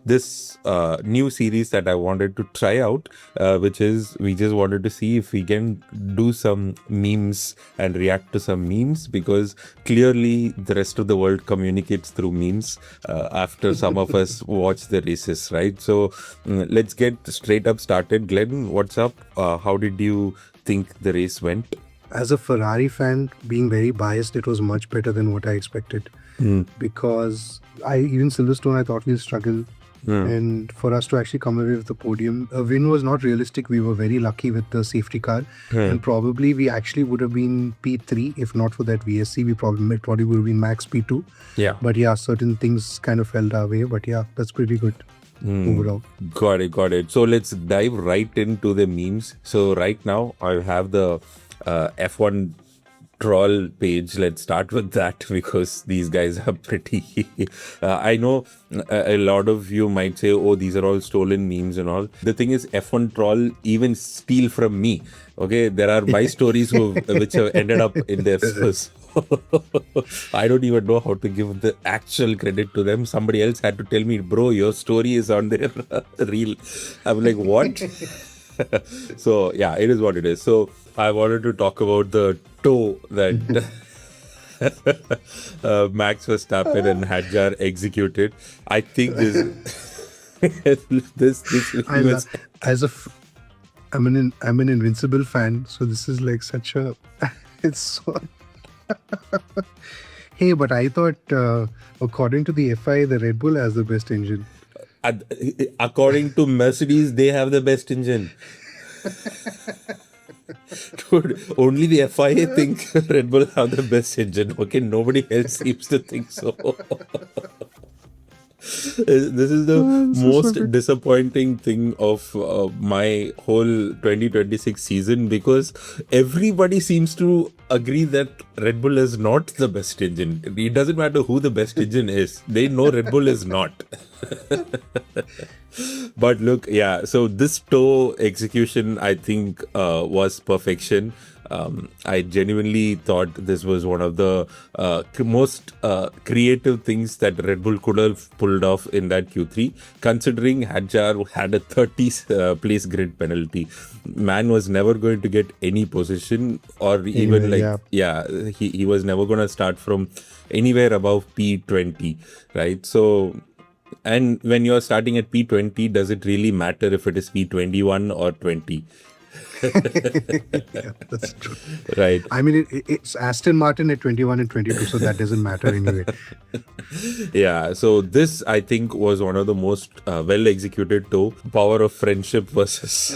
this new series that I wanted to try out, which is we just wanted to see if we can do some memes and react to some memes, because clearly the rest of the world communicates through memes after some of us watch the races, right? So let's get straight up started. Glenn, what's up? How did you think the race went? As a Ferrari fan, being very biased, it was much better than what I expected. Because even Silverstone, I thought we'll struggle. And for us to actually come away with the podium, a win was not realistic. We were very lucky with the safety car. And probably we actually would have been P3 if not for that VSC. We probably would have been max P2. Yeah. But yeah, certain things kind of fell our way. But yeah, that's pretty good overall. Got it. So let's dive right into the memes. So right now I have the F1 troll page. Let's start with that because these guys are pretty I know a lot of you might say, oh, these are all stolen memes and all. The thing is, F1 troll even steal from me. Okay, there are my stories which have ended up in their source. I don't even know how to give the actual credit to them. Somebody else had to tell me, bro, your story is on their reel. I'm like, what? So yeah, it is what it is. So I wanted to talk about the toe that Max Verstappen and Hadjar executed. I think I'm an Invincible fan, so this is like such a it's so Hey, but I thought according to the FIA, the Red Bull has the best engine. According to Mercedes, they have the best engine. Dude, only the FIA think Red Bull have the best engine. Okay, nobody else seems to think so. This is the most disappointing thing of my whole 2026 season, because everybody seems to agree that Red Bull is not the best engine. It doesn't matter who the best engine is. They know Red Bull is not. But look, yeah, so this toe execution, I think, was perfection. I genuinely thought this was one of the most creative things that Red Bull could have pulled off in that Q3, considering Hadjar had a 30 place grid penalty. Man was never going to get any position, or even he was never going to start from anywhere above P20, right? So, and when you're starting at P20, does it really matter if it is P21 or 20? Yeah, that's true. Right. I mean, it's Aston Martin at 21 and 22, so that doesn't matter anyway. Yeah, so this, I think, was one of the most well executed toe. Power of friendship versus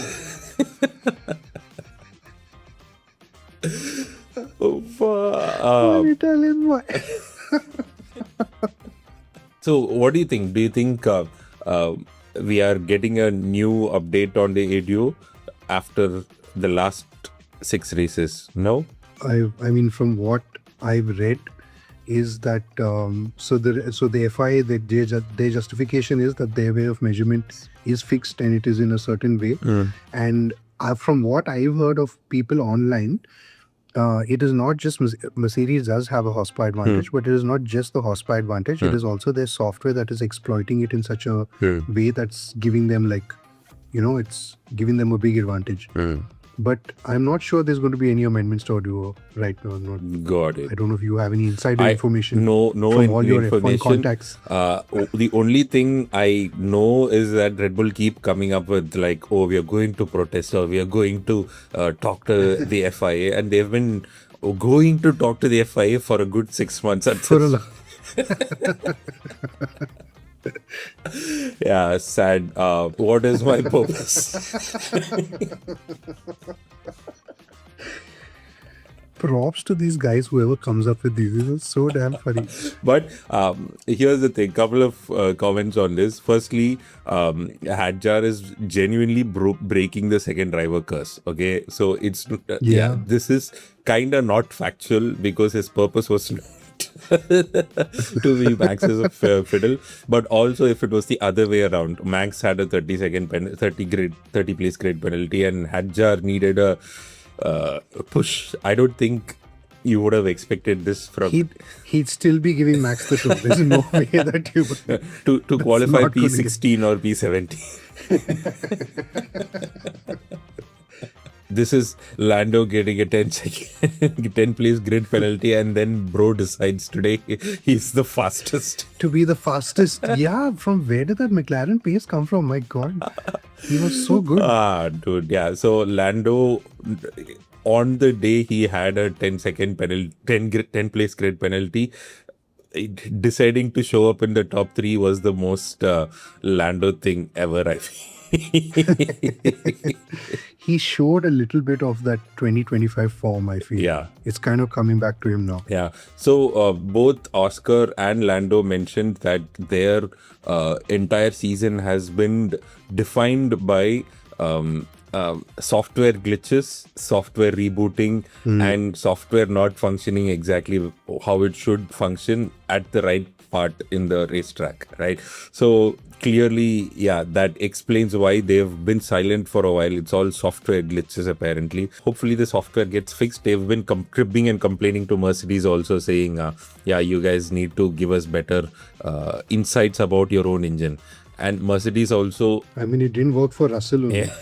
Italian boy. So what do you think? Do you think we are getting a new update on the ADO after the last 6 races? No? I mean, from what I've read, is that so the FIA, their justification is that their way of measurement is fixed and it is in a certain way. And from what I've heard of people online, it is not just Mercedes does have a horsepower advantage, but it is not just the horsepower advantage. It is also their software that is exploiting it in such a way that's giving them it's giving them a big advantage. But I'm not sure there's going to be any amendments to audio right now. Got it. I don't know if you have any insider information. No from all your information. F1 contacts. The only thing I know is that Red Bull keep coming up with like, oh, we are going to protest, or we are going to talk to the FIA, and they've been going to talk to the FIA for a good 6 months. Yeah, sad. What is my purpose? Props to these guys, whoever comes up with these. This is so damn funny. But here's the thing, couple of comments on this. Firstly, Hadjar is genuinely breaking the second driver curse. Okay, so it's this is kind of not factual, because his purpose was not to be Max's fiddle. But also, if it was the other way around, Max had a 30 place grid penalty, and Hadjar needed a push. I don't think you would have expected this from He'd still be giving Max the show. There's no way that you would. to qualify not gonna get- P16 or P17. This is Lando getting a 10 place grid penalty, and then bro decides today he's the fastest. To be the fastest. Yeah, from where did that McLaren pace come from? My God. He was so good. Dude, yeah. So Lando, on the day he had a 10-second penalty, 10 place grid penalty, deciding to show up in the top 3 was the most Lando thing ever, I feel. He showed a little bit of that 2025 form, I feel. Yeah. It's kind of coming back to him now. Yeah. So both Oscar and Lando mentioned that their entire season has been defined by software glitches, software rebooting, and software not functioning exactly how it should function at the right part in the racetrack, right? So clearly, yeah, that explains why they've been silent for a while. It's all software glitches, apparently. Hopefully the software gets fixed. They've been cribbing and complaining to Mercedes also, saying, yeah, you guys need to give us better insights about your own engine. And Mercedes also... I mean, it didn't work for Russell only. Yeah.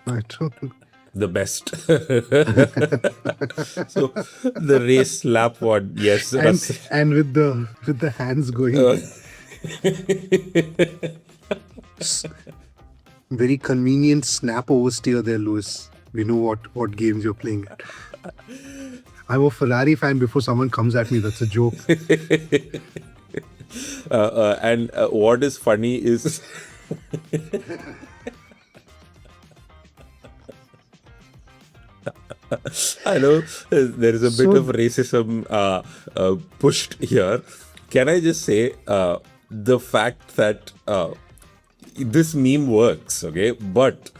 I don't know. The best. So the race lap one, yes. And with the hands going. Very convenient snap oversteer there, Lewis. We know what games you're playing at. I'm a Ferrari fan. Before someone comes at me, that's a joke. And what is funny is I know there is a bit of racism pushed here. Can I just say the fact that this meme works, okay? But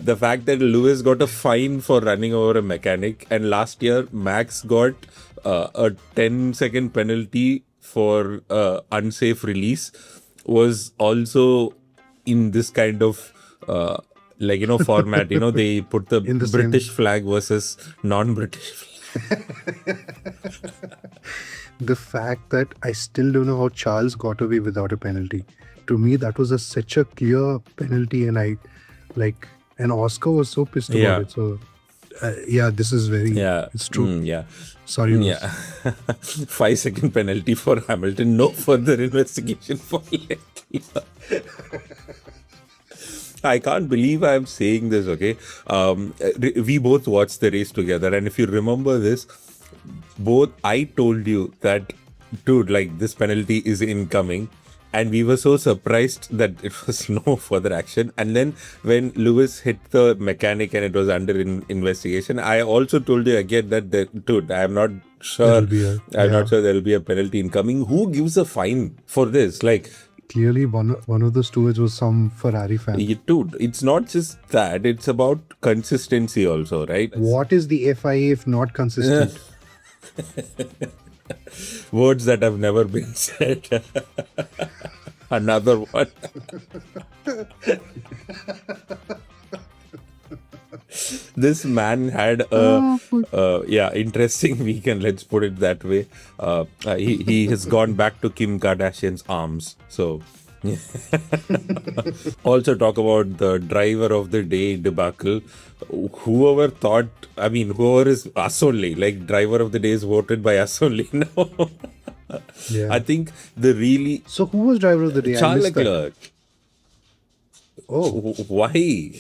the fact that Lewis got a fine for running over a mechanic, and last year Max got a 10-second penalty for unsafe release, was also in this kind of format. They put the British flag versus non-British flag. The fact that I still don't know how Charles got away without a penalty. To me, that was such a clear penalty, and and Oscar was so pissed about it. So, this is very. Yeah, it's true. Sorry. Yeah. 5-second penalty for Hamilton. No further investigation for Leclerc. I can't believe I'm saying this, okay? We both watched the race together, and if you remember this, I told you that, dude, this penalty is incoming, and we were so surprised that it was no further action. And then when Lewis hit the mechanic and it was under investigation, I also told you again that, dude, I'm not sure. I'm not sure there'll be a penalty incoming. Who gives a fine for this? Clearly, one of the stewards was some Ferrari fan. Dude, it's not just that. It's about consistency also, right? What is the FIA if not consistent? Words that have never been said. Another one. This man had a interesting weekend, let's put it that way. He has gone back to Kim Kardashian's arms. So also talk about the driver of the day debacle. Whoever is us only, driver of the day is voted by us only. No. Yeah. I think So who was driver of the day? Charles Leclerc. Oh. Why?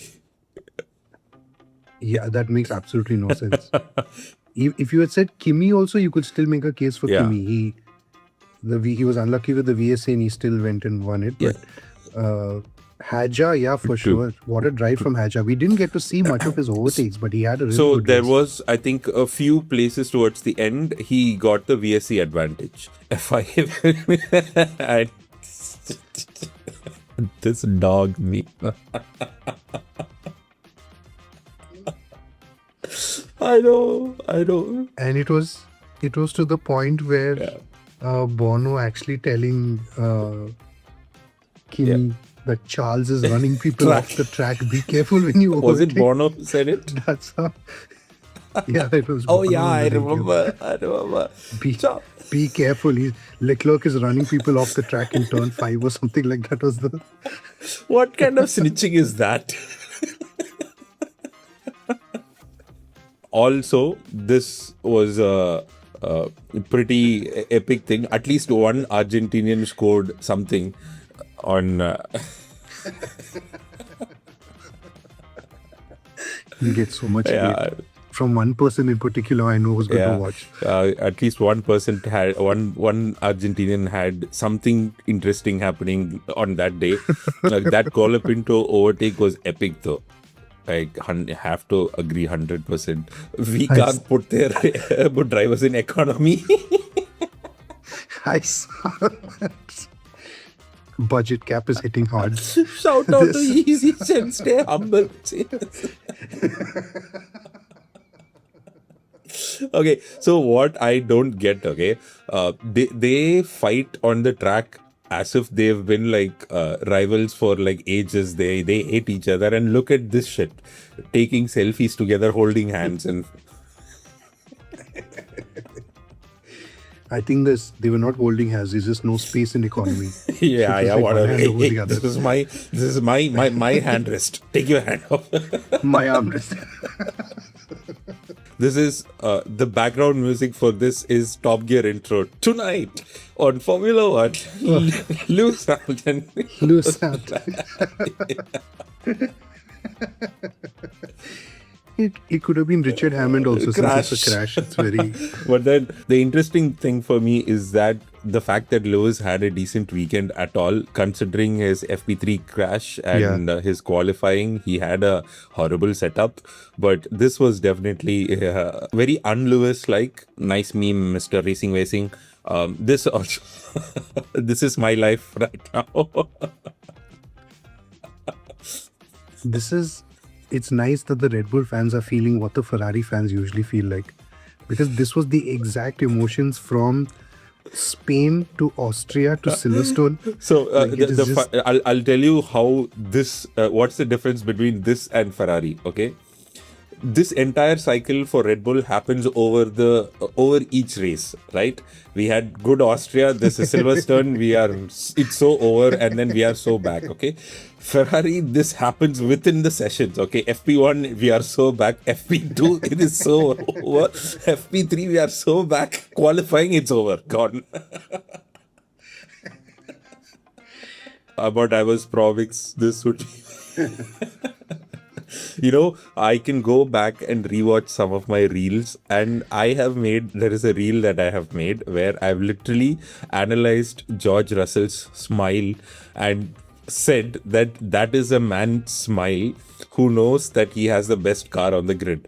Yeah, that makes absolutely no sense. If you had said Kimi also, you could still make a case for Kimi. He was unlucky with the VSA and he still went and won it. But Hadjar, for sure. What a drive from Hadjar. We didn't get to see much of his overtakes, but he had a really good there race. was, I think, a few places towards the end, he got the VSC advantage. And this dog me. I know. And it was to the point where Bono actually telling Kimi that Charles is running people off the track. Be careful when you overtake. Was it Bono who said it? That's how. Yeah, it was Oh one yeah, of I the remember. I remember. Be, So, be careful. Leclerc is running people off the track in turn 5 or something like that was the... what kind of snitching is that? Also, this was a pretty epic thing. At least one Argentinian scored something on. You get so much Yeah, hate. From one person in particular I know who's going to watch. at least one person had one Argentinian had something interesting happening on that day. That Colapinto overtake was epic, though. I have to agree 100%. We can't put their put drivers in economy. I saw that. Budget cap is hitting hard. Shout out to Easy and stay humble. Okay, so what I don't get, okay, they fight on the track as if they've been like rivals for like ages. They hate each other, and look at this shit, taking selfies together, holding hands, and I think they were not holding hands. There's just no space in economy. yeah, Like whatever. one hand over the other. This is my handrest. Take your hand off. My armrest. This is the background music for this is Top Gear intro tonight on Formula One. Lewis Hamilton. Lewis Hamilton. It could have been Richard Hammond also, since it's a crash. It's very... But then the interesting thing for me is that the fact that Lewis had a decent weekend at all, considering his FP3 crash and his qualifying, he had a horrible setup. But this was definitely very un-Lewis-like. Nice meme, Mr. Racing. This also, this is my life right now. It's nice that the Red Bull fans are feeling what the Ferrari fans usually feel like. Because this was the exact emotions from Spain to Austria to Silverstone. So I'll tell you how this, what's the difference between this and Ferrari, okay? This entire cycle for Red Bull happens over each race, right? We had good Austria, this is Silverstone, it's so over, and then we are so back, okay? Ferrari, this happens within the sessions, okay? FP1, we are so back. FP2, it is so over. FP3, we are so back. Qualifying, it's over. Gone. But I was promised this would be... You know, I can go back and rewatch some of my reels, and there is a reel that I have made where I've literally analyzed George Russell's smile and said that is a man's smile who knows that he has the best car on the grid.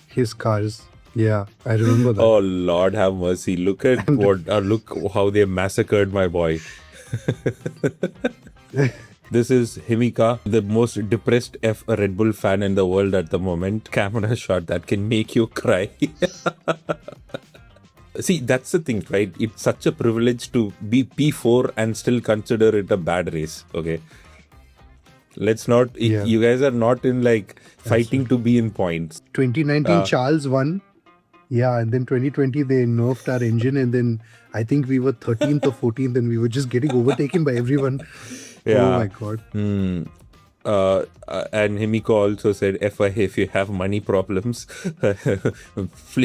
His cars. Yeah, I remember that. Oh, Lord have mercy. Look at look how they massacred my boy. This is Himika, the most depressed Red Bull fan in the world at the moment. Camera shot that can make you cry. See, that's the thing, right? It's such a privilege to be P4 and still consider it a bad race, okay? Let's not... You guys are not in like fighting to be in points. 2019 Charles won. Yeah, and then 2020 they nerfed our engine, and then I think we were 13th or 14th and we were just getting overtaken by everyone. Yeah. Oh my God. And Himiko also said, FI, if you have money problems,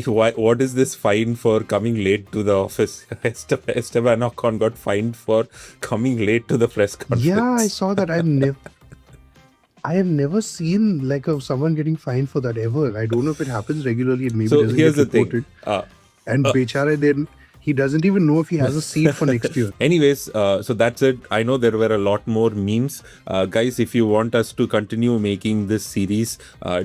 what is this fine for coming late to the office? Esteban Ocon got fined for coming late to the press conference. Yeah, I saw that. I have never seen like someone getting fined for that ever. I don't know if it happens regularly. It maybe doesn't here's get reported. The thing. And Bechara then... He doesn't even know if he has a seat for next year. Anyways, so that's it. I know there were a lot more memes. Guys, if you want us to continue making this series,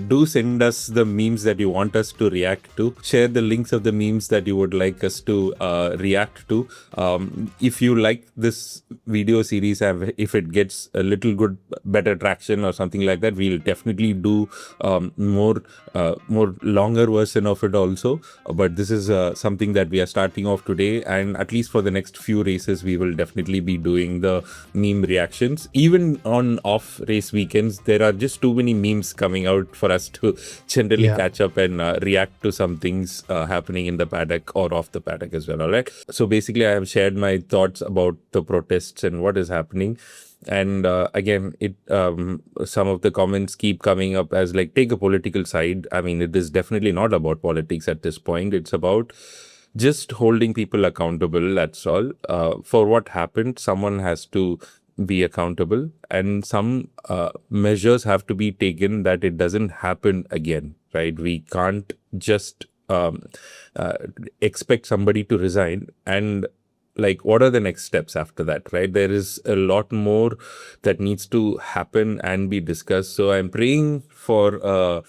do send us the memes that you want us to react to. Share the links of the memes that you would like us to react to. If you like this video series, if it gets a little better traction or something like that, we'll definitely do more longer version of it also. But this is something that we are starting off today, and at least for the next few races, we will definitely be doing the meme reactions. Even on off race weekends, there are just too many memes coming out for us to generally catch up and react to some things happening in the paddock or off the paddock as well. All right. So basically, I have shared my thoughts about the protests and what is happening. And again, some of the comments keep coming up as like, take a political side. I mean, it is definitely not about politics at this point. It's about just holding people accountable. That's all. For what happened, someone has to be accountable, and some measures have to be taken that it doesn't happen again, right? We can't just expect somebody to resign and like, what are the next steps after that, right? There is a lot more that needs to happen and be discussed. So I'm praying for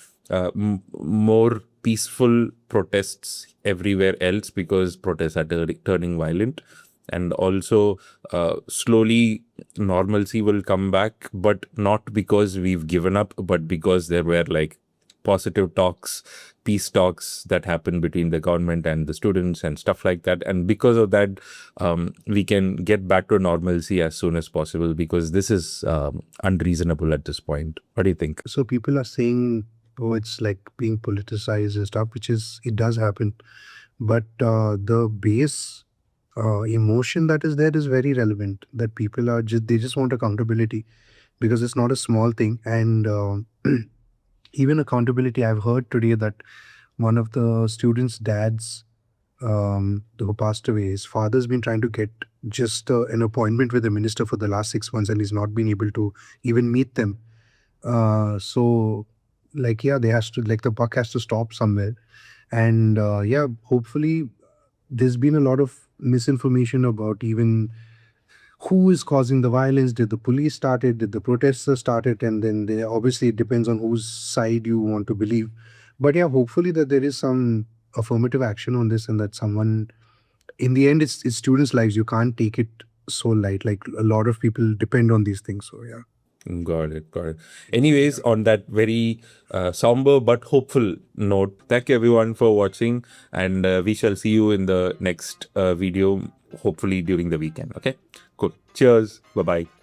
more peaceful protests everywhere else, because protests are turning violent. And also slowly normalcy will come back, but not because we've given up, but because there were like positive talks, peace talks that happen between the government and the students and stuff like that. And because of that, we can get back to normalcy as soon as possible, because this is unreasonable at this point. What do you think? So people are saying, oh, it's like being politicized and stuff, it does happen. But the base emotion that is there is very relevant, that people they just want accountability, because it's not a small thing. And even accountability, I've heard today that one of the students' dads who passed away, his father's been trying to get just an appointment with the minister for the last 6 months, and he's not been able to even meet them. So like, yeah, the buck has to stop somewhere. And yeah, hopefully there's been a lot of misinformation about even who is causing the violence. Did the police start it? Did the protesters start it? And then obviously it depends on whose side you want to believe. But yeah, hopefully that there is some affirmative action on this, and that someone, in the end, it's students' lives. You can't take it so light. Like, a lot of people depend on these things. So yeah. Got it. Anyways, on that very somber but hopeful note, thank you everyone for watching, and we shall see you in the next video, hopefully during the weekend. Okay, cool. Cheers. Bye-bye.